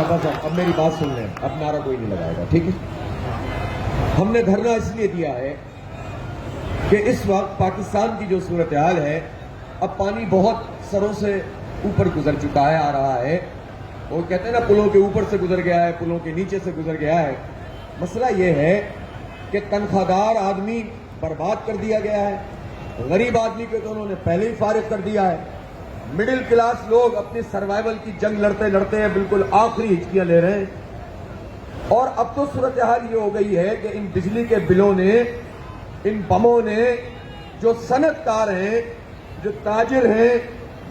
بس اب میری بات سن لیں, اب نعرہ کوئی نہیں لگائے گا, ٹھیک ہے؟ ہم نے دھرنا اس لیے دیا ہے کہ اس وقت پاکستان کی جو صورتحال ہے, اب پانی بہت سروں سے اوپر گزر چکا ہے, آ رہا ہے. وہ کہتے ہیں نا پلوں کے اوپر سے گزر گیا ہے, پلوں کے نیچے سے گزر گیا ہے. مسئلہ یہ ہے کہ تنخواہ دار آدمی برباد کر دیا گیا ہے, غریب آدمی کو تو انہوں نے پہلے ہی فارغ کر دیا ہے. مڈل کلاس لوگ اپنے سروائیول کی جنگ لڑتے لڑتے ہیں بالکل آخری ہچکیاں لے رہے ہیں. اور اب تو صورتحال یہ ہو گئی ہے کہ ان بجلی کے بلوں نے, ان بموں نے, جو صنعت کار ہیں, جو تاجر ہیں,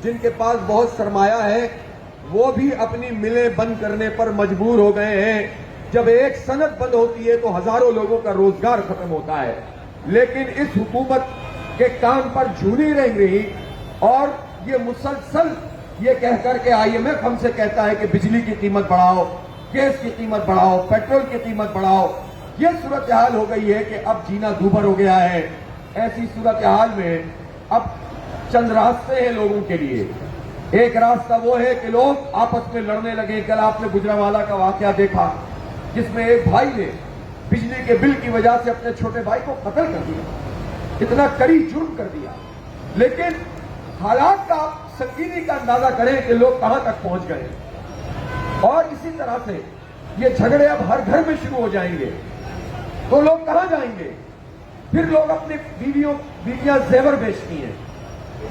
جن کے پاس بہت سرمایہ ہے, وہ بھی اپنی ملیں بند کرنے پر مجبور ہو گئے ہیں. جب ایک صنعت بند ہوتی ہے تو ہزاروں لوگوں کا روزگار ختم ہوتا ہے. لیکن اس حکومت کے کام پر جھولی رہ رہی, اور یہ مسلسل یہ کہہ کر کے IMF ہم سے کہتا ہے کہ بجلی کی قیمت بڑھاؤ, گیس کی قیمت بڑھاؤ, پیٹرول کی قیمت بڑھاؤ. یہ صورتحال ہو گئی ہے کہ اب جینا دوبھر ہو گیا ہے. ایسی صورتحال میں اب چند راستے ہیں لوگوں کے لیے. ایک راستہ وہ ہے کہ لوگ آپس میں لڑنے لگے. کل آپ نے گجرانوالہ کا واقعہ دیکھا جس میں ایک بھائی نے بجلی کے بل کی وجہ سے اپنے چھوٹے بھائی کو قتل کر دیا. اتنا کڑی جرم کر دیا. لیکن حالات کا سنگینی کا اندازہ کریں کہ لوگ کہاں تک پہنچ گئے. اور اسی طرح سے یہ جھگڑے اب ہر گھر میں شروع ہو جائیں گے تو لوگ کہاں جائیں گے؟ پھر لوگ اپنی بیویاں زیور بیچتی ہیں,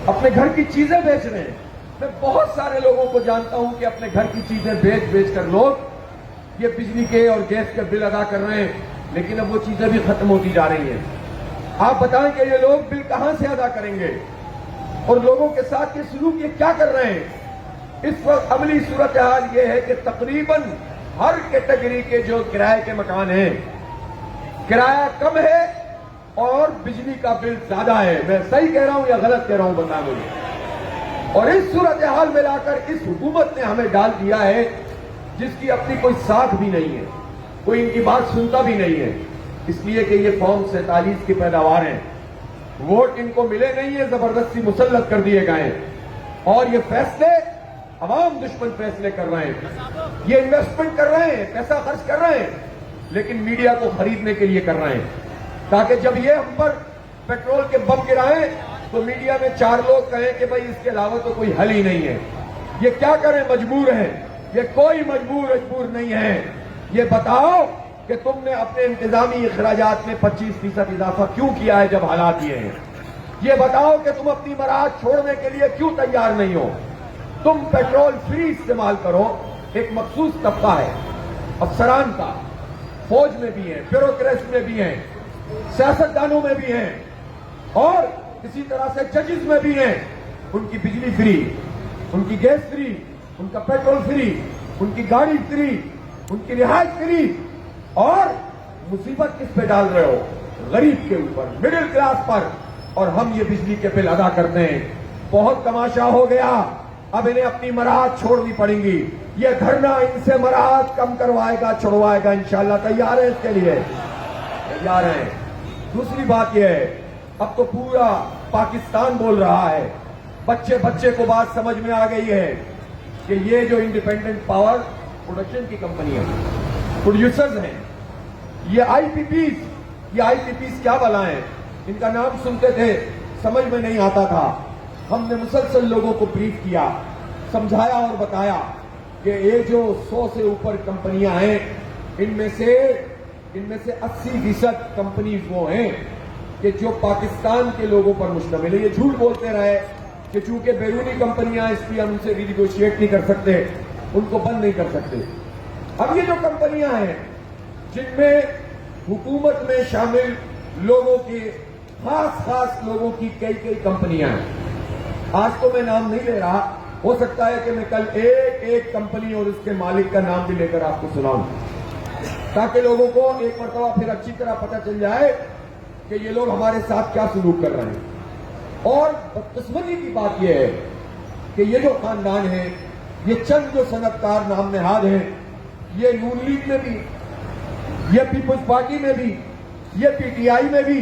اپنے گھر کی چیزیں بیچ رہے ہیں. میں بہت سارے لوگوں کو جانتا ہوں کہ اپنے گھر کی چیزیں بیچ کر لوگ یہ بجلی کے اور گیس کے بل ادا کر رہے ہیں. لیکن اب وہ چیزیں بھی ختم ہوتی جا رہی ہیں. آپ بتائیں کہ یہ لوگ بل کہاں سے ادا کریں گے, اور لوگوں کے ساتھ یہ سلوک یہ کیا کر رہے ہیں؟ اس وقت عملی صورتحال یہ ہے کہ تقریباً ہر کیٹیگری کے جو کرائے کے مکان ہیں, کرایہ کم ہے اور بجلی کا بل زیادہ ہے. میں صحیح کہہ رہا ہوں یا غلط کہہ رہا ہوں بتا مجھے. اور اس صورتحال میں لا کر اس حکومت نے ہمیں ڈال دیا ہے جس کی اپنی کوئی ساتھ بھی نہیں ہے, کوئی ان کی بات سنتا بھی نہیں ہے. اس لیے کہ یہ فارم 47 کی پیداوار ہیں, ووٹ ان کو ملے نہیں ہیں, زبردستی مسلط کر دیے گئے ہیں. اور یہ فیصلے عوام دشمن فیصلے کر رہے ہیں. یہ انویسٹمنٹ کر رہے ہیں, پیسہ خرچ کر رہے ہیں, لیکن میڈیا کو خریدنے کے لیے کر رہے ہیں, تاکہ جب یہ ہم پر پیٹرول کے بم گرائیں تو میڈیا میں 4 لوگ کہیں کہ بھئی اس کے علاوہ تو کوئی حل ہی نہیں ہے. یہ کیا کریں, مجبور ہیں. یہ کوئی مجبور نہیں ہے. یہ بتاؤ کہ تم نے اپنے انتظامی اخراجات میں 25% اضافہ کیوں کیا ہے جب حالات یہ ہیں؟ یہ بتاؤ کہ تم اپنی مراحت چھوڑنے کے لیے کیوں تیار نہیں ہو؟ تم پیٹرول فری استعمال کرو. ایک مخصوص طبقہ ہے افسران کا, فوج میں بھی ہیں, بیوروکریٹ میں بھی ہیں, سیاستدانوں میں بھی ہیں, اور اسی طرح سے ججز میں بھی ہیں. ان کی بجلی فری, ان کی گیس فری, ان کا پیٹرول فری, ان کی گاڑی فری, ان کی رہائش فری. اور مصیبت کس پہ ڈال رہے ہو؟ غریب کے اوپر, مڈل کلاس پر. اور ہم یہ بجلی کے بل ادا کرتے ہیں. بہت تماشا ہو گیا. اب انہیں اپنی مراحت چھوڑنی پڑیں گی. یہ دھرنا ان سے مراحت کم کروائے گا, چھڑوائے گا انشاءاللہ. تیار ہیں اس کے لیے؟ تیار ہیں. دوسری بات یہ ہے, اب تو پورا پاکستان بول رہا ہے, بچے کو بات سمجھ میں آ گئی ہے کہ یہ جو انڈیپینڈنٹ پاور پروڈکشن کی کمپنی ہے, پروڈیوسرز ہیں, یہ آئی پی پیز کیا بلا ہیں؟ ان کا نام سنتے تھے, سمجھ میں نہیں آتا تھا. ہم نے مسلسل لوگوں کو بریف کیا, سمجھایا اور بتایا کہ یہ جو 100 سے اوپر کمپنیاں ہیں, ان میں سے 80% کمپنیز وہ ہیں کہ جو پاکستان کے لوگوں پر مشتمل ہے. یہ جھوٹ بولتے رہے کہ چونکہ بیرونی کمپنیاں اس لیے ہم ان سے رینیگوشیٹ نہیں کر سکتے, ان کو بند نہیں کر سکتے. اب یہ جو کمپنیاں ہیں جن میں حکومت میں شامل لوگوں کی, خاص لوگوں کی کئی کمپنیاں ہیں. آج تو میں نام نہیں لے رہا, ہو سکتا ہے کہ میں کل ایک کمپنی اور اس کے مالک کا نام بھی لے کر آپ کو سناؤں, تاکہ لوگوں کو ایک مرتبہ پھر اچھی طرح پتہ چل جائے کہ یہ لوگ ہمارے ساتھ کیا سلوک کر رہے ہیں. اور بدقسمتی کی بات یہ ہے کہ یہ جو خاندان ہے, یہ چند جو صنعت کار نام نہاد ہیں, یہ نون لیگ میں بھی, یہ پیپلز پارٹی میں بھی, یہ PTI میں بھی,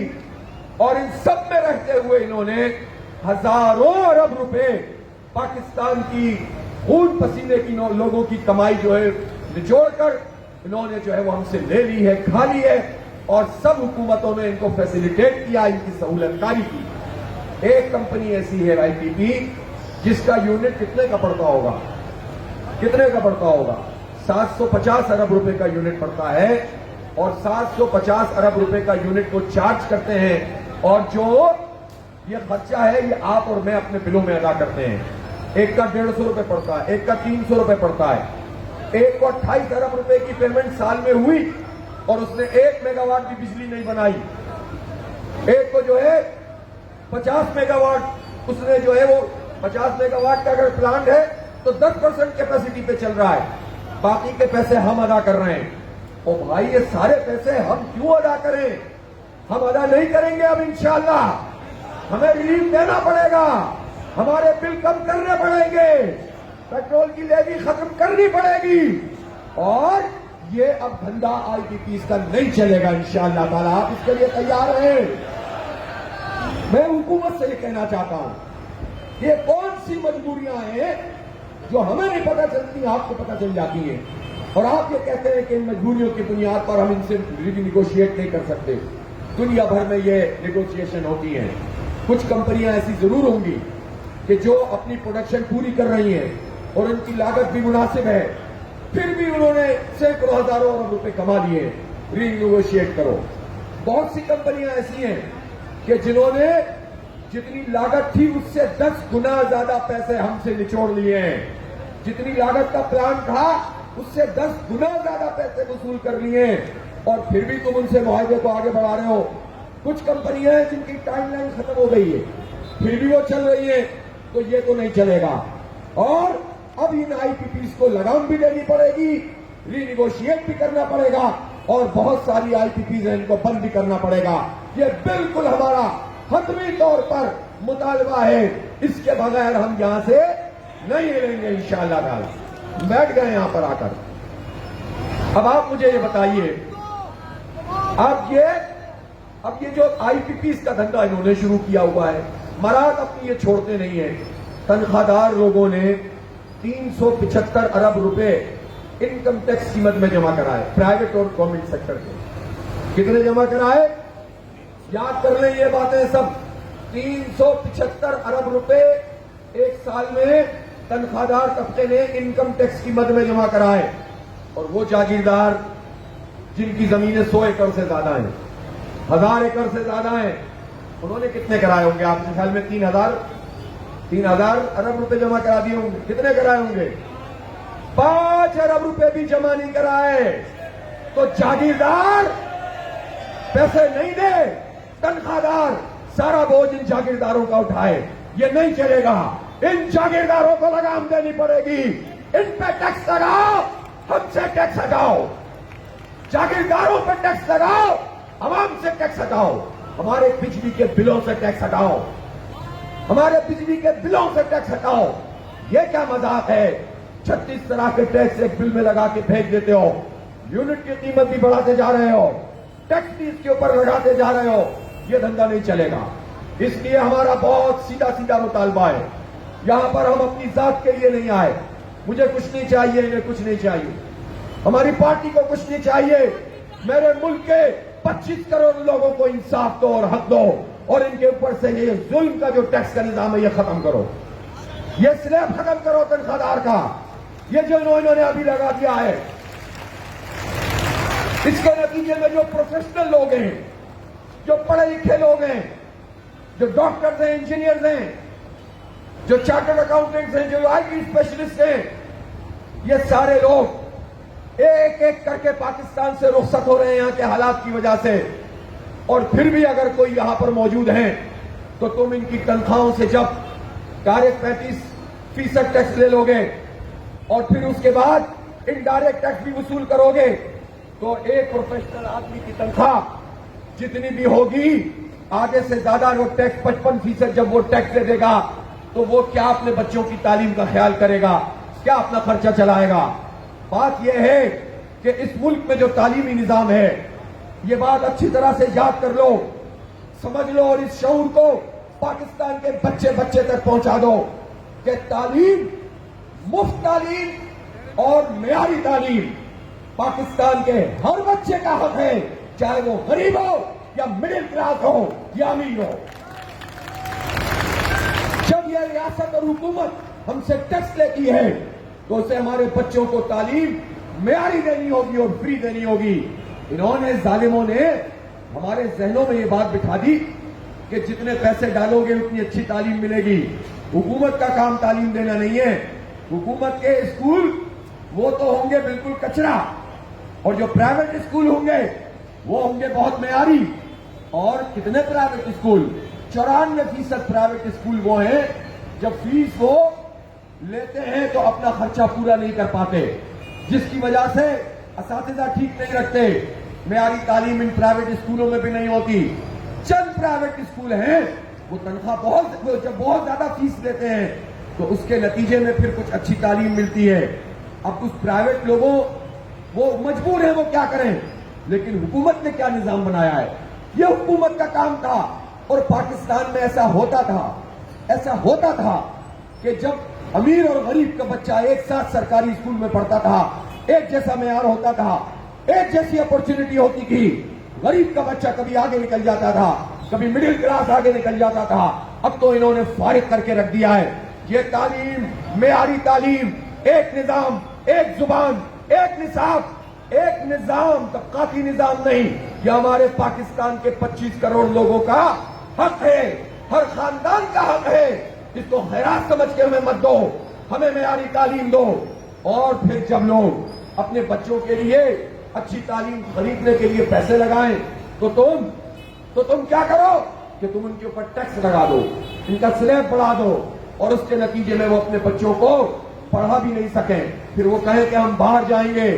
اور ان سب میں رہتے ہوئے انہوں نے ہزاروں ارب روپے پاکستان کی خون پسینے کی لوگوں کی کمائی جو ہے نچوڑ کر انہوں نے جو ہے وہ ہم سے لے لی ہے، کھا لی ہے، اور سب حکومتوں نے ان کو فیسیلیٹیٹ کیا، ان کی سہولت کاری کی۔ ایک کمپنی ایسی ہے آئی پی پی جس کا یونٹ کتنے کا پڑتا ہوگا؟ کتنے کا پڑتا ہوگا؟ 750 ارب روپے کا یونٹ پڑتا ہے، اور 750 ارب روپے کا یونٹ کو چارج کرتے ہیں، اور جو یہ خرچہ ہے یہ آپ اور میں اپنے بلوں میں ادا کرتے ہیں۔ ایک کا 150 روپے پڑتا ہے، ایک کا 300 روپے پڑتا ہے، ایک کو 28 ارب روپے کی پیمنٹ سال میں ہوئی اور اس نے 1 میگا واٹ کی بجلی نہیں بنائی۔ ایک کو جو ہے 50 میگا واٹ، اس نے جو ہے وہ 50 میگا واٹ کا اگر پلانٹ ہے تو 10% کیپیسٹی پہ چل رہا ہے، باقی کے پیسے ہم ادا کر رہے ہیں۔ اور بھائی یہ سارے پیسے ہم کیوں ادا کریں؟ ہم ادا نہیں کریں گے اب انشاءاللہ، ہمیں ریلیف دینا پڑے گا، ہمارے بل کم کرنے پڑیں گے، پیٹرول کی لیوی ختم کرنی پڑے گی، اور یہ اب دھندا آئی پی پیز کا نہیں چلے گا انشاءاللہ تعالیٰ۔ آپ اس کے لیے تیار ہیں؟ میں حکومت سے یہ کہنا چاہتا ہوں، یہ کون سی مجبوریاں ہیں جو ہمیں نہیں پتہ چلتی، آپ کو پتہ چل جاتی ہیں، اور آپ یہ کہتے ہیں کہ ان مجبوریوں کی بنیاد پر ہم ان سے نیگوشیٹ نہیں کر سکتے۔ دنیا بھر میں یہ نیگوشیشن ہوتی ہیں۔ کچھ کمپنیاں ایسی ضرور ہوں گی کہ جو اپنی پروڈکشن پوری کر رہی ہیں اور ان کی لاگت بھی مناسب ہے، پھر بھی انہوں نے سینکڑوں ہزاروں ارب روپے کما لیے۔ ری نیگوشیٹ کرو۔ بہت سی کمپنیاں ایسی ہیں کہ جنہوں نے جتنی لاگت تھی اس سے 10 گنا زیادہ پیسے ہم سے نچوڑ لیے ہیں، جتنی لاگت کا پلان تھا اس سے 10 گنا زیادہ پیسے وصول کر لیے ہیں، اور پھر بھی تم ان سے معاہدے کو آگے بڑھا رہے ہو۔ کچھ کمپنیاں ہیں جن کی ٹائم لائن ختم ہو گئی ہے، پھر بھی وہ چل رہی ہیں، تو یہ تو نہیں چلے گا، اور اب ان آئی پی پیز کو لگام بھی دینی پڑے گی، ری نیگوشیٹ بھی کرنا پڑے گا، اور بہت ساری آئی پی پیز ہیں ان کو بند بھی کرنا پڑے گا۔ یہ بالکل ہمارا حتمی طور پر مطالبہ ہے، اس کے بغیر ہم یہاں سے نہیں ہلیں گے انشاءاللہ تعالی۔ بیٹھ گئے یہاں پر آ کر۔ اب آپ مجھے یہ بتائیے، اب یہ جو آئی پی پیز کا دھندا انہوں نے شروع کیا ہوا ہے، مراد اپنی یہ چھوڑتے نہیں ہیں۔ تنخواہ دار لوگوں نے 375 ارب روپے انکم ٹیکس کی مد میں جمع کرائے، پرائیویٹ اور گورنمنٹ سیکٹر کے۔ کتنے جمع کرائے؟ یاد کر لیں یہ باتیں سب۔ 375 ارب روپے ایک سال میں تنخواہ دار طبقے نے انکم ٹیکس کی مد میں جمع کرائے، اور وہ جاگیردار جن کی زمینیں 100 ایکڑ سے زیادہ ہیں، 1000 ایکڑ سے زیادہ ہیں، انہوں نے کتنے کرائے ہوں گے آپ کے خیال میں؟ 3000 ارب روپے جمع کرا دیے ہوں گے۔ کتنے کرائے ہوں گے؟ 5 ارب روپے بھی جمع نہیں کرائے۔ تو جاگیردار پیسے نہیں دے، تنخواہ دار سارا بوجھ ان جاگیرداروں کا اٹھائے، یہ نہیں چلے گا۔ ان جاگیرداروں کو لگام دینی پڑے گی، ان پہ ٹیکس لگاؤ، ہم سے ٹیکس ہٹاؤ، جاگیرداروں پہ ٹیکس لگاؤ، عوام سے ٹیکس ہٹاؤ، ہمارے بجلی کے بلوں سے ٹیکس ہٹاؤ، ہمارے بجلی کے بلوں سے ٹیکس ہٹاؤ۔ یہ کیا مذاق ہے؟ 36 طرح کے ٹیکس ایک بل میں لگا کے پھینک دیتے ہو، یونٹ کی قیمت بھی بڑھاتے جا رہے ہو، ٹیکس بھی اس کے اوپر لگاتے جا رہے ہو، یہ دھندا نہیں چلے گا۔ اس لیے ہمارا بہت سیدھا مطالبہ ہے، یہاں پر ہم اپنی ذات کے لیے نہیں آئے، مجھے کچھ نہیں چاہیے، انہیں کچھ نہیں چاہیے، ہماری پارٹی کو کچھ نہیں چاہیے، میرے ملک کے 25 کروڑ لوگوں کو انصاف دو اور حق دو، اور ان کے اوپر سے یہ ظلم کا جو ٹیکس کا نظام ہے یہ ختم کرو، یہ سلیب ختم کرو تنخواہ دار کا، یہ جو انہوں نے ابھی لگا دیا ہے۔ اس کے نتیجے میں جو پروفیشنل لوگ ہیں، جو پڑھے لکھے لوگ ہیں، جو ڈاکٹرز ہیں، انجینئرز ہیں، جو چارٹرڈ اکاؤنٹنٹس ہیں، جو آئی ٹی اسپیشلسٹ ہیں، یہ سارے لوگ ایک ایک کر کے پاکستان سے رخصت ہو رہے ہیں یہاں کے حالات کی وجہ سے، اور پھر بھی اگر کوئی یہاں پر موجود ہیں تو تم ان کی تنخواہوں سے جب ڈائریکٹ 35% ٹیکس لے لو گے اور پھر اس کے بعد انڈائریکٹ ٹیکس بھی وصول کرو گے، تو ایک پروفیشنل آدمی کی تنخواہ جتنی بھی ہوگی آگے سے زیادہ وہ ٹیکس 55% جب وہ ٹیکس دے دے گا تو وہ کیا اپنے بچوں کی تعلیم کا خیال کرے گا، کیا اپنا خرچہ چلائے گا؟ بات یہ ہے کہ اس ملک میں جو تعلیمی نظام ہے، یہ بات اچھی طرح سے یاد کر لو، سمجھ لو، اور اس شعور کو پاکستان کے بچے تک پہنچا دو کہ تعلیم، مفت تعلیم اور معیاری تعلیم پاکستان کے ہر بچے کا حق ہے، چاہے وہ غریب ہو یا مڈل کلاس ہو یا امیر ہو۔ جب یہ ریاست اور حکومت ہم سے ٹیکس لیتی ہے تو اسے ہمارے بچوں کو تعلیم معیاری دینی ہوگی اور فری دینی ہوگی۔ انہوں نے، ظالموں نے ہمارے ذہنوں میں یہ بات بٹھا دی کہ جتنے پیسے ڈالو گے اتنی اچھی تعلیم ملے گی۔ حکومت کا کام تعلیم دینا نہیں ہے۔ حکومت کے اسکول وہ تو ہوں گے بالکل کچرا، اور جو پرائیویٹ اسکول ہوں گے وہ ہوں گے بہت معیاری۔ اور کتنے پرائیویٹ اسکول؟ 94% پرائیویٹ اسکول وہ ہیں جب فیس وہ لیتے ہیں تو اپنا خرچہ پورا نہیں کر پاتے، جس کی وجہ سے اساتذہ ٹھیک نہیں رکھتے۔ معیاری تعلیم ان پرائیویٹ اسکولوں میں بھی نہیں ہوتی۔ چند پرائیویٹ اسکول ہیں وہ تنخواہ جب بہت زیادہ فیس لیتے ہیں تو اس کے نتیجے میں پھر کچھ اچھی تعلیم ملتی ہے۔ اب کچھ پرائیویٹ لوگوں وہ مجبور ہیں، وہ کیا کریں، لیکن حکومت نے کیا نظام بنایا ہے؟ یہ حکومت کا کام تھا۔ اور پاکستان میں ایسا ہوتا تھا کہ جب امیر اور غریب کا بچہ ایک ساتھ سرکاری اسکول میں پڑھتا تھا، ایک جیسا معیار ہوتا تھا، ایک جیسی اپرچونٹی ہوتی تھی۔ غریب کا بچہ کبھی آگے نکل جاتا تھا، کبھی مڈل کلاس آگے نکل جاتا تھا۔ اب تو انہوں نے فارغ کر کے رکھ دیا ہے۔ یہ تعلیم، معیاری تعلیم، ایک نظام، ایک زبان، ایک نصاب، ایک نظام، طبقاتی نظام نہیں، یہ ہمارے پاکستان کے 25 کروڑ لوگوں کا حق ہے، ہر خاندان کا حق ہے۔ اس کو خیرات سمجھ کے ہمیں مت دو، ہمیں معیاری تعلیم دو۔ اور پھر جب لوگ اپنے بچوں کے لیے اچھی تعلیم خریدنے کے لیے پیسے لگائیں تو تم کیا کرو کہ تم ان کے اوپر ٹیکس لگا دو، ان کا سلیب بڑھا دو، اور اس کے نتیجے میں وہ اپنے بچوں کو پڑھا بھی نہیں سکیں۔ پھر وہ کہیں کہ ہم باہر جائیں گے،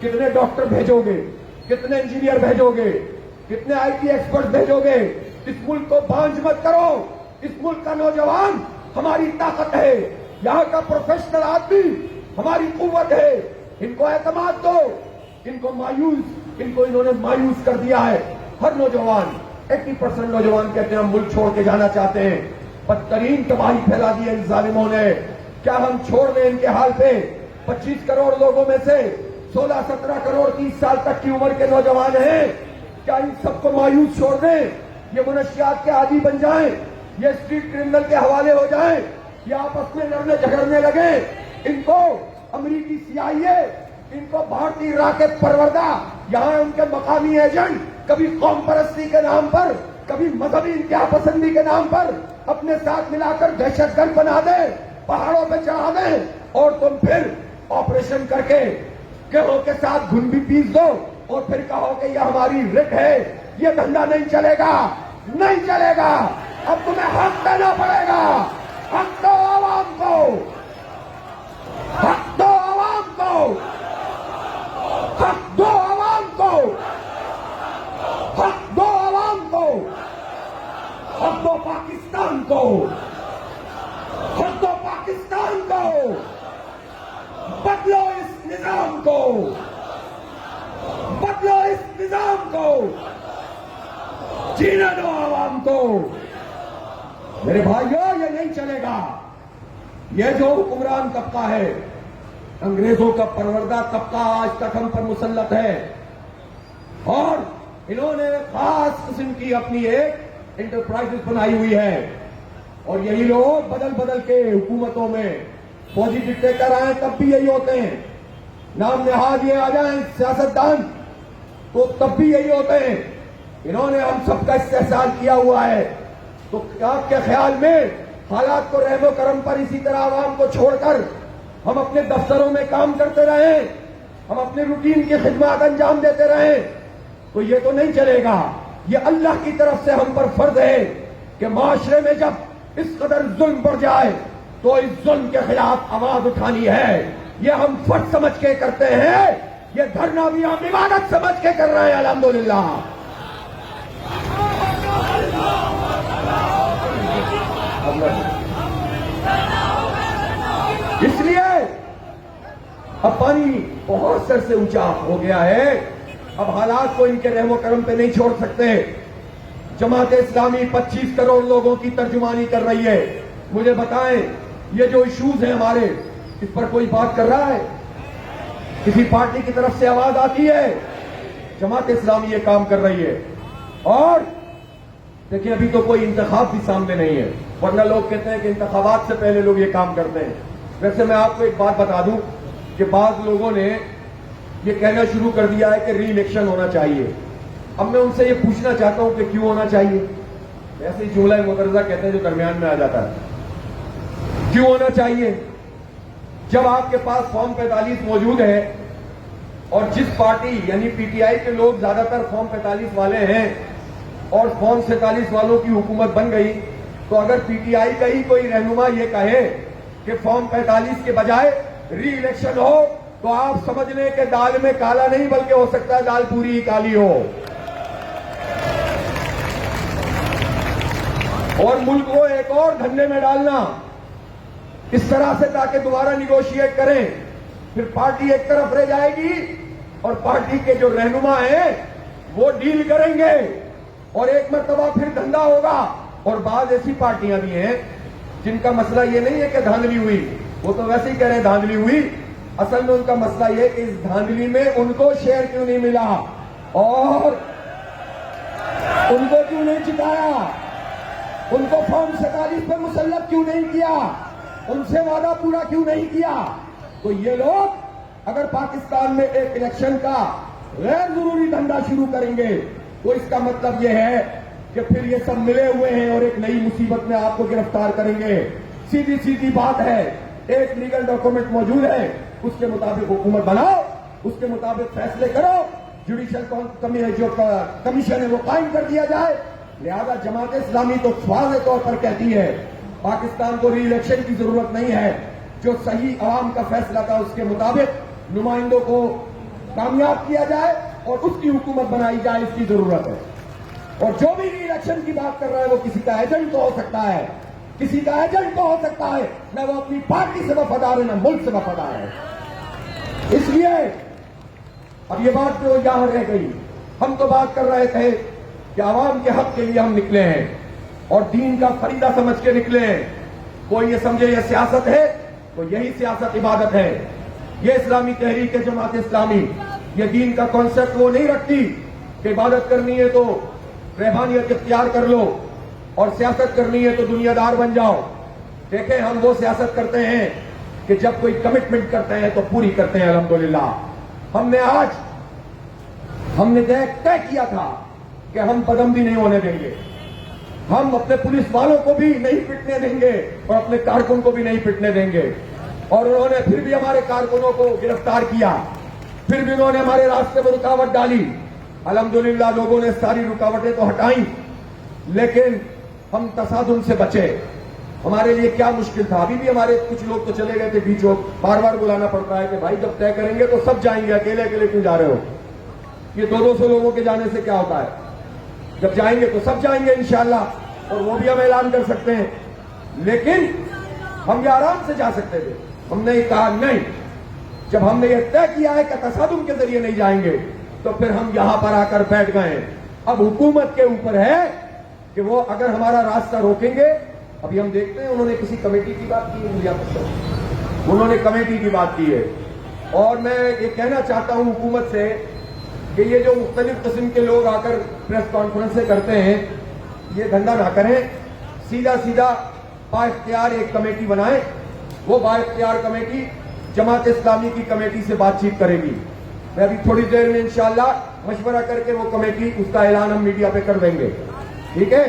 کتنے ڈاکٹر بھیجو گے، کتنے انجینئر بھیجو گے، کتنے آئی ٹی ایکسپرٹ بھیجو گے؟ اس ملک کو بانجھ مت کرو۔ اس ملک کا نوجوان ہماری طاقت ہے، یہاں کا پروفیشنل آدمی ہماری قوت ہے۔ ان کو اعتماد دو، ان کو انہوں نے مایوس کر دیا ہے۔ ہر نوجوان، 80% نوجوان کہتے ہیں ہم ملک چھوڑ کے جانا چاہتے ہیں۔ بدترین تباہی پھیلا دی ہے ان ظالموں نے۔ کیا ہم چھوڑ دیں ان کے حال پہ؟ 25 کروڑ لوگوں میں سے 16-17 کروڑ 30 سال تک کی عمر کے نوجوان ہیں، کیا ان سب کو مایوس چھوڑ دیں؟ یہ منشیات کے عادی بن جائیں، یہ اسٹریٹ کرمنل کے حوالے ہو جائیں، یہ آپس میں لڑنے جھگڑنے لگیں؟ ان کو امریکی CIA، ان کو بھارتی راکٹ پروردہ، یہاں ان کے مقامی ایجنٹ کبھی قوم پرستی کے نام پر، کبھی مذہبی انتہا پسندی کے نام پر اپنے ساتھ ملا کر دہشت گرد بنا دیں، پہاڑوں پہ چڑھا دیں، اور تم پھر آپریشن کر کے گروہ کے ساتھ گھن بھی پیس دو، اور پھر کہو کہ یہ ہماری رٹ ہے۔ یہ دھندا نہیں چلے گا، نہیں چلے گا۔ اب تمہیں حق دینا پڑے گا۔ حق دو عوام کو، حق دو عوام کو، حق دو عوام کو، حق دو عوام کو، حق دو پاکستان کو، حق دو پاکستان کو۔ بدلو اس نظام کو، بدلو اس نظام کو، جینے دو عوام کو۔ میرے بھائیوں، یہ نہیں چلے گا۔ یہ جو حکمران طبقہ ہے، انگریزوں کا پروردہ طبقہ، آج تک ہم پر مسلط ہے، اور انہوں نے خاص قسم کی اپنی ایک انٹرپرائز بنائی ہوئی ہے، اور یہی لوگ بدل بدل کے حکومتوں میں فوجی ڈکٹیٹر آئیں تب بھی یہی ہوتے ہیں، نام نہاد یہ آ جائیں سیاستدان تو تب بھی یہی ہوتے ہیں۔ انہوں نے ہم سب کا استحصال کیا ہوا ہے، تو آپ کے خیال میں حالات کو رحم و کرم پر اسی طرح عوام کو چھوڑ کر ہم اپنے دفتروں میں کام کرتے رہیں، ہم اپنے روٹین کی خدمات انجام دیتے رہیں؟ تو یہ تو نہیں چلے گا۔ یہ اللہ کی طرف سے ہم پر فرض ہے کہ معاشرے میں جب اس قدر ظلم بڑھ جائے تو اس ظلم کے خلاف آواز اٹھانی ہے۔ یہ ہم فرض سمجھ کے کرتے ہیں، یہ دھرنا بھی ہم عبادت سمجھ کے کر رہے ہیں، الحمدللہ۔ اس لیے اب پانی بہت سر سے اونچا ہو گیا ہے، اب حالات کو ان کے رحم و کرم پہ نہیں چھوڑ سکتے۔ جماعت اسلامی 25 کروڑ لوگوں کی ترجمانی کر رہی ہے۔ مجھے بتائیں، یہ جو ایشوز ہیں ہمارے، اس پر کوئی بات کر رہا ہے؟ کسی پارٹی کی طرف سے آواز آتی ہے، جماعت اسلامی یہ کام کر رہی ہے. اور دیکھیں ابھی تو کوئی انتخاب بھی سامنے نہیں ہے، ورنہ لوگ کہتے ہیں کہ انتخابات سے پہلے لوگ یہ کام کرتے ہیں. ویسے میں آپ کو ایک بات بتا دوں کہ بعض لوگوں نے یہ کہنا شروع کر دیا ہے کہ ری الیکشن ہونا چاہیے. اب میں ان سے یہ پوچھنا چاہتا ہوں کہ کیوں ہونا چاہیے؟ ایسے ہی جملہ مدرجہ کہتے ہیں جو درمیان میں آ جاتا ہے. کیوں ہونا چاہیے؟ جب آپ کے پاس فارم 45 موجود ہے اور جس پارٹی یعنی پی ٹی آئی کے لوگ زیادہ تر فارم 45 والے ہیں اور فارم 47 والوں کی حکومت بن گئی، تو اگر پی ٹی آئی کا ہی کوئی رہنما یہ کہے کہ فارم 45 کے بجائے ری الیکشن ہو، تو آپ سمجھ لیں کہ دال میں کالا نہیں بلکہ ہو سکتا ہے دال پوری ہی کالی ہو. اور ملک کو ایک اور دھندے میں ڈالنا اس طرح سے تاکہ دوبارہ نیگوشیٹ کریں، پھر پارٹی ایک طرف رہ جائے گی اور پارٹی کے جو رہنما ہیں وہ ڈیل کریں گے اور ایک مرتبہ پھر دھندا ہوگا. اور بعض ایسی پارٹیاں بھی ہیں جن کا مسئلہ یہ نہیں ہے کہ دھاندلی ہوئی، وہ تو ویسے ہی کہہ رہے ہیں دھاندلی ہوئی. اصل میں ان کا مسئلہ یہ کہ اس دھاندلی میں ان کو شیئر کیوں نہیں ملا اور ان کو کیوں نہیں جتایا، ان کو فارم 47 پہ مسلط کیوں نہیں کیا، ان سے وعدہ پورا کیوں نہیں کیا. تو یہ لوگ اگر پاکستان میں ایک الیکشن کا غیر ضروری دھندا شروع کریں گے تو اس کا مطلب یہ ہے کہ پھر یہ سب ملے ہوئے ہیں اور ایک نئی مصیبت میں آپ کو گرفتار کریں گے. سیدھی سیدھی بات ہے، ایک لیگل ڈاکومنٹ موجود ہے، اس کے مطابق حکومت بناؤ، اس کے مطابق فیصلے کرو، جوڈیشل جو کمیشن ہے وہ قائم کر دیا جائے. لہذا جماعت اسلامی تو واضح طور پر کہتی ہے پاکستان کو ری الیکشن کی ضرورت نہیں ہے. جو صحیح عوام کا فیصلہ تھا اس کے مطابق نمائندوں کو کامیاب کیا جائے اور اس کی حکومت بنائی جائے، اس کی ضرورت ہے. اور جو بھی ری الیکشن کی بات کر رہا ہے وہ کسی کا ایجنٹ تو ہو سکتا ہے، کسی کا ایجنٹ تو ہو سکتا ہے، نہ وہ اپنی پارٹی سے وفادار ہے نہ ملک سے وفادار ہے. اس لیے اب یہ بات جو یہاں رہ گئی، ہم تو بات کر رہے تھے کہ عوام کے حق کے لیے ہم نکلے ہیں اور دین کا فریضہ سمجھ کے نکلے ہیں. کوئی یہ سمجھے یہ سیاست ہے تو یہی سیاست عبادت ہے. یہ اسلامی تحریک جماعت اسلامی یہ دین کا کانسیپٹ وہ نہیں رکھتی کہ عبادت کرنی ہے تو رہبانیت اختیار کر لو اور سیاست کرنی ہے تو دنیا دار بن جاؤ. دیکھیں ہم وہ سیاست کرتے ہیں کہ جب کوئی کمٹمنٹ کرتے ہیں تو پوری کرتے ہیں. الحمدللہ ہم نے طے کیا تھا کہ ہم بدعملی نہیں ہونے دیں گے، ہم اپنے پولیس والوں کو بھی نہیں پٹنے دیں گے اور اپنے کارکن کو بھی نہیں پٹنے دیں گے. اور انہوں نے پھر بھی ہمارے کارکنوں کو گرفتار کیا، پھر بھی انہوں نے ہمارے راستے میں رکاوٹ ڈالی. الحمدللہ لوگوں نے ساری رکاوٹیں تو ہٹائیں لیکن ہم تصادم سے بچے. ہمارے لیے کیا مشکل تھا، ابھی بھی ہمارے کچھ لوگ تو چلے گئے تھے بیچوں، بار بار بلانا پڑتا ہے کہ بھائی جب طے کریں گے تو سب جائیں گے، اکیلے اکیلے کیوں جا رہے ہو. یہ 200 لوگوں کے جانے سے کیا ہوتا ہے، جب جائیں گے تو سب جائیں گے انشاءاللہ اور وہ بھی ہم اعلان کر سکتے ہیں. لیکن ہم یہ آرام سے جا سکتے تھے. ہم نے کہا نہیں، جب ہم نے یہ طے کیا ہے کہ تصادم کے ذریعے نہیں جائیں گے تو پھر ہم یہاں پر آ کر بیٹھ گئے. اب حکومت کے اوپر ہے کہ وہ اگر ہمارا راستہ روکیں گے. ابھی ہم دیکھتے ہیں انہوں نے کسی کمیٹی کی بات کی ہے، انہوں نے کمیٹی کی بات کی ہے. اور میں یہ کہنا چاہتا ہوں حکومت سے کہ یہ جو مختلف قسم کے لوگ آ کر پریس کانفرنسیں کرتے ہیں یہ دھندا نہ کریں. سیدھا سیدھا با اختیار ایک کمیٹی بنائیں. وہ با اختیار کمیٹی جماعت اسلامی کی کمیٹی سے بات چیت کرے گی. میں ابھی تھوڑی دیر میں انشاءاللہ مشورہ کر کے وہ کمیٹی اس کا اعلان ہم میڈیا پہ کر دیں گے. ٹھیک ہے،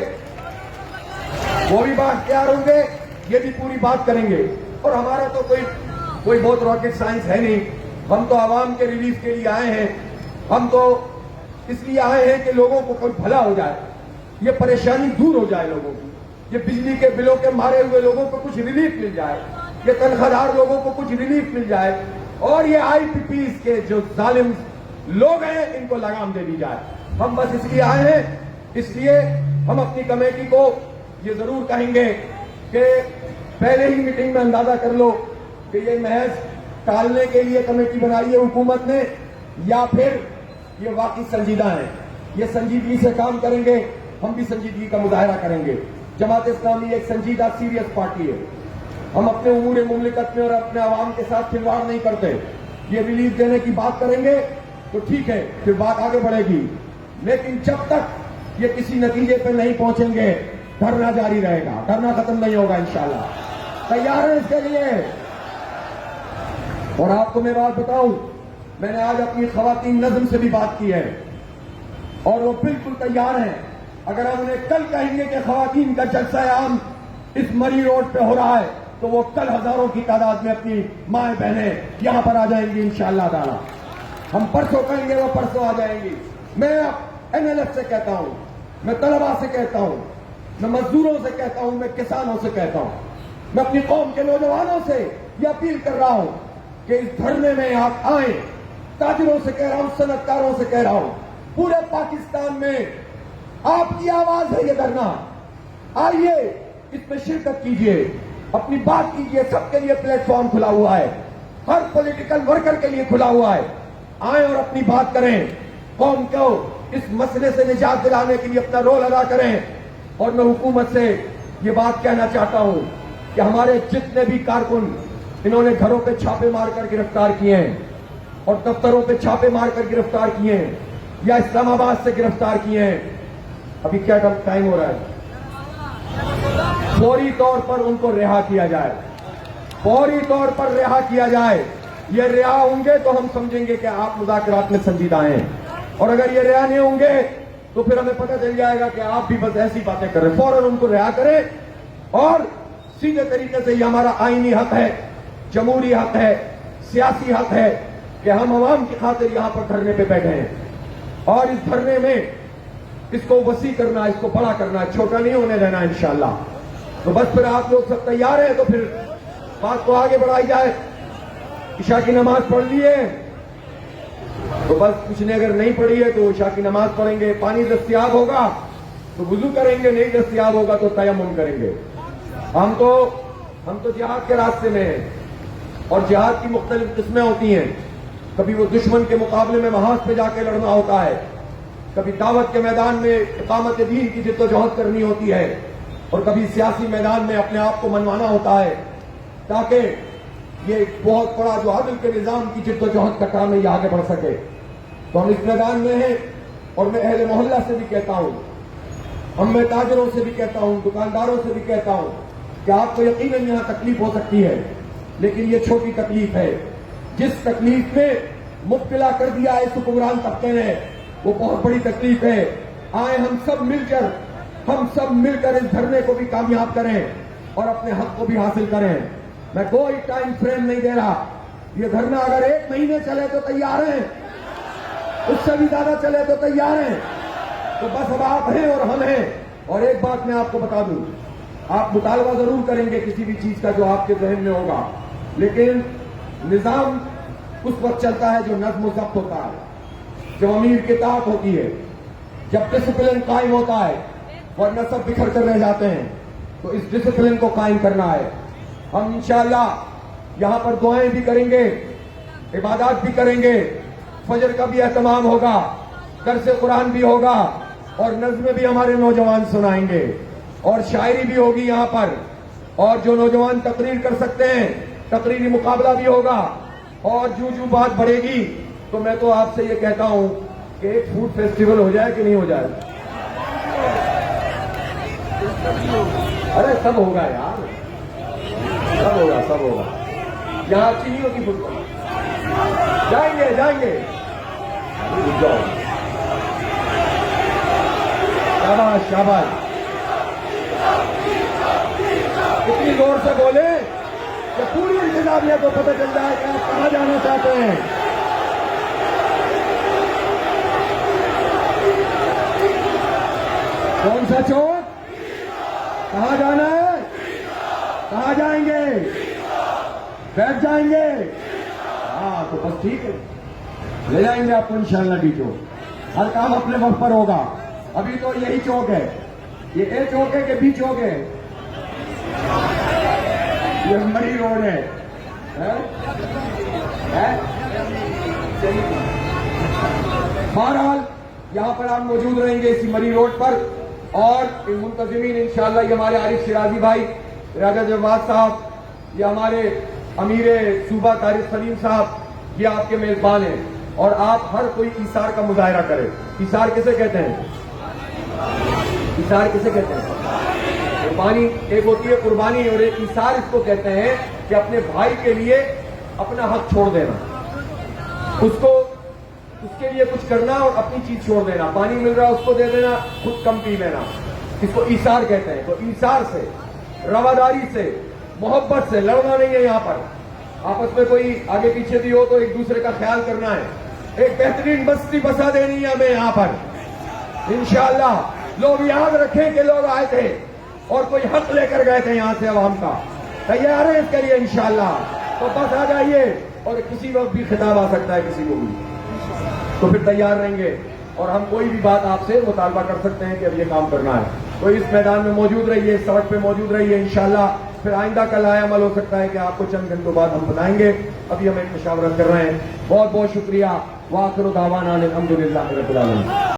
وہ بھی با اختیار ہوں گے، یہ بھی پوری بات کریں گے. اور ہمارا تو کوئی بہت راکٹ سائنس ہے نہیں. ہم تو عوام کے ریلیف کے لیے آئے ہیں. ہم تو اس لیے آئے ہیں کہ لوگوں کو کوئی بھلا ہو جائے، یہ پریشانی دور ہو جائے لوگوں کی، یہ بجلی کے بلوں کے مارے ہوئے لوگوں کو کچھ ریلیف مل جائے، یہ تنخواہ دار لوگوں کو کچھ ریلیف مل جائے اور یہ آئی پی پیز کے جو ظالم لوگ ہیں ان کو لگام دے دی جائے. ہم بس اس لیے آئے ہیں. اس لیے ہم اپنی کمیٹی کو یہ ضرور کہیں گے کہ پہلے ہی میٹنگ میں اندازہ کر لو کہ یہ محض ٹالنے کے لیے کمیٹی بنائی ہے حکومت نے یا پھر یہ واقعی سنجیدہ ہیں. یہ سنجیدگی سے کام کریں گے، ہم بھی سنجیدگی کا مظاہرہ کریں گے. جماعت اسلامی ایک سنجیدہ سیریس پارٹی ہے. ہم اپنے امور مملکت میں اور اپنے عوام کے ساتھ کھلواڑ نہیں کرتے. یہ ریلیف دینے کی بات کریں گے تو ٹھیک ہے، پھر بات آگے بڑھے گی، لیکن جب تک یہ کسی نتیجے پہ نہیں پہنچیں گے دھرنا جاری رہے گا، دھرنا ختم نہیں ہوگا انشاءاللہ۔ تیار ہیں اس کے لیے؟ اور آپ کو میں بات بتاؤں، میں نے آج اپنی خواتین نظم سے بھی بات کی ہے اور وہ بالکل تیار ہیں۔ اگر ہم انہیں کل کہیں گے کہ خواتین کا جلسہ عام اس مری روڈ پہ ہو رہا ہے تو وہ کل ہزاروں کی تعداد میں اپنی مائیں بہنیں یہاں پر آ جائیں گی انشاءاللہ تعالی۔ ہم پرسوں کہیں گے وہ پرسوں آ جائیں گی۔ میں این ایل ایف سے کہتا ہوں، میں طلباء سے کہتا ہوں، میں مزدوروں سے کہتا ہوں، میں کسانوں سے کہتا ہوں، میں اپنی قوم کے نوجوانوں سے یہ اپیل کر رہا ہوں کہ اس دھرنے میں آپ آئیں۔ تاجروں سے کہہ رہا ہوں، صنعت کاروں سے کہہ رہا ہوں، پورے پاکستان میں آپ کی آواز ہے یہ دھرنا، آئیے اس میں شرکت کیجئے، اپنی بات کیجئے۔ سب کے لیے پلیٹ فارم کھلا ہوا ہے، ہر پولیٹیکل ورکر کے لیے کھلا ہوا ہے۔ آئیں اور اپنی بات کریں، قوم کو اس مسئلے سے نجات دلانے کے لیے اپنا رول ادا کریں۔ اور میں حکومت سے یہ بات کہنا چاہتا ہوں کہ ہمارے جتنے بھی کارکن انہوں نے گھروں پہ چھاپے مار کر گرفتار کیے ہیں اور دفتروں پہ چھاپے مار کر گرفتار کیے ہیں یا اسلام آباد سے گرفتار کیے ہیں، ابھی کیا ٹائم ہو رہا ہے؟ فوری طور پر ان کو رہا کیا جائے، فوری طور پر رہا کیا جائے۔ یہ رہا ہوں گے تو ہم سمجھیں گے کہ آپ مذاکرات میں سنجیدہ ہیں، اور اگر یہ رہا نہیں ہوں گے تو پھر ہمیں پتہ چل جائے گا کہ آپ بھی بس ایسی باتیں کر رہے ہیں۔ فوراً ان کو رہا کریں اور سیدھے طریقے سے یہ ہمارا آئینی حق ہے، جمہوری حق ہے، سیاسی حق ہے کہ ہم عوام کی خاطر یہاں پر دھرنے پہ بیٹھے ہیں، اور اس دھرنے میں اس کو وسیع کرنا، اس کو بڑا کرنا، چھوٹا نہیں ہونے دینا انشاءاللہ۔ تو بس پھر آپ لوگ سب تیار ہیں تو پھر بات کو آگے بڑھائی جائے۔ عشاء کی نماز پڑھ لیے تو بس، کچھ نے اگر نہیں پڑھی ہے تو عشاء کی نماز پڑھیں گے۔ پانی دستیاب ہوگا تو وضو کریں گے، نہیں دستیاب ہوگا تو تیمم کریں گے۔ ہم تو جہاد کے راستے میں ہیں، اور جہاد کی مختلف قسمیں ہوتی ہیں۔ کبھی وہ دشمن کے مقابلے میں محاذ پہ جا کے لڑنا ہوتا ہے، کبھی دعوت کے میدان میں اقامت دین کی جد و جہد کرنی ہوتی ہے، اور کبھی سیاسی میدان میں اپنے آپ کو منوانا ہوتا ہے تاکہ یہ بہت بڑا جو عدل کے نظام کی جد و جہد کا کام ہے یہ آگے بڑھ سکے۔ تو ہم اس میدان میں ہیں، اور میں اہل محلہ سے بھی کہتا ہوں، میں تاجروں سے بھی کہتا ہوں، دکانداروں سے بھی کہتا ہوں کہ آپ کو یقیناً یہاں تکلیف ہو سکتی ہے، لیکن یہ چھوٹی تکلیف ہے۔ جس تکلیف میں مبتلا کر دیا ہے اس حکمران طبقے نے، وہ بہت بڑی تکلیف ہے۔ آئیں ہم سب مل کر اس دھرنے کو بھی کامیاب کریں اور اپنے حق کو بھی حاصل کریں۔ میں کوئی ٹائم فریم نہیں دے رہا، یہ دھرنا اگر 1 مہینے چلے تو تیار ہیں، اس سے بھی زیادہ چلے تو تیار ہیں۔ تو بس اب آپ ہیں اور ہم ہیں۔ اور ایک بات میں آپ کو بتا دوں، آپ مطالبہ ضرور کریں گے کسی بھی چیز کا جو آپ کے ذہن میں ہوگا، لیکن نظام اس وقت چلتا ہے جو نظم و ضبط ہوتا ہے، جب امیر کی اطاعت ہوتی ہے، جب ڈسپلن قائم ہوتا ہے، ورنہ سب بکھر کر رہ جاتے ہیں۔ تو اس ڈسپلن کو قائم کرنا ہے۔ ہم انشاءاللہ یہاں پر دعائیں بھی کریں گے، عبادات بھی کریں گے، فجر کا بھی اہتمام ہوگا، درس قرآن بھی ہوگا، اور نظمیں بھی ہمارے نوجوان سنائیں گے، اور شاعری بھی ہوگی یہاں پر، اور جو نوجوان تقریر کر سکتے ہیں تقریری مقابلہ بھی ہوگا، اور جو بات بڑھے گی تو میں تو آپ سے یہ کہتا ہوں کہ ایک فوڈ فیسٹیول ہو جائے کہ نہیں ہو جائے؟ ارے سب ہوگا یار، سب ہوگا۔ یہاں چینیوں کی فٹبال جائیں گے شاباش شاباش، اتنی زور سے بولے کہ پوری انتظامیہ کو پتہ چل جائے کہ آپ کہاں جانا چاہتے ہیں۔ کون سا چوک؟ کہاں جانا ہے؟ کہاں جائیں گے؟ بیٹھ جائیں گے؟ ہاں تو بس ٹھیک ہے، لے جائیں گے آپ کو انشاءاللہ ڈی چوک۔ ہر کام اپنے وقت پر ہوگا۔ ابھی تو یہی چوک ہے، یہ اے چوک ہے کہ بی چوک ہے؟ یہ مری روڈ ہے۔ بہرحال یہاں پر آپ موجود رہیں گے اسی مری روڈ پر، اور منتظمین انشاءاللہ یہ ہمارے عارف شرازی بھائی، راجہ جواد صاحب، یہ ہمارے امیر صوبہ طارق سلیم صاحب، یہ آپ کے میزبان ہیں اور آپ ہر کوئی ایثار کا مظاہرہ کرے. ایثار کسے کہتے ہیں؟ ایثار کسے کہتے ہیں؟ قربانی. ایک ہوتی ہے قربانی اور ایک ایثار اس کو کہتے ہیں کہ اپنے بھائی کے لیے اپنا حق چھوڑ دینا, اس کے لیے کچھ کرنا اور اپنی چیز چھوڑ دینا. پانی مل رہا ہے اس کو دے دینا, خود کم پی لینا. اس کو ایثار کہتے ہیں. تو ایثار سے, رواداری سے, محبت سے لڑنا نہیں ہے. یہاں پر آپس میں کوئی آگے پیچھے بھی ہو تو ایک دوسرے کا خیال کرنا ہے. ایک بہترین بستی بسا دینی ہے ہمیں یہاں پر انشاءاللہ. لوگ یاد رکھیں کہ لوگ آئے تھے اور کوئی حق لے کر گئے تھے یہاں سے عوام کا. تیار ہیں اس کے لیے انشاءاللہ؟ تو بس آ جائیے. اور کسی وقت بھی خطاب آ سکتا ہے کسی کو بھی, تو پھر تیار رہیں گے اور ہم کوئی بھی بات آپ سے مطالبہ کر سکتے ہیں کہ اب یہ کام کرنا ہے. تو اس میدان میں موجود رہیے, اس سڑک پہ موجود رہیے انشاءاللہ. پھر آئندہ کا لائحہ عمل ہو سکتا ہے کہ آپ کو چند گھنٹوں بعد ہم بتائیں گے. ابھی ہم ایک مشاورت کر رہے ہیں. بہت بہت شکریہ. وآخر دعوانا الحمدللہ رب العالمین.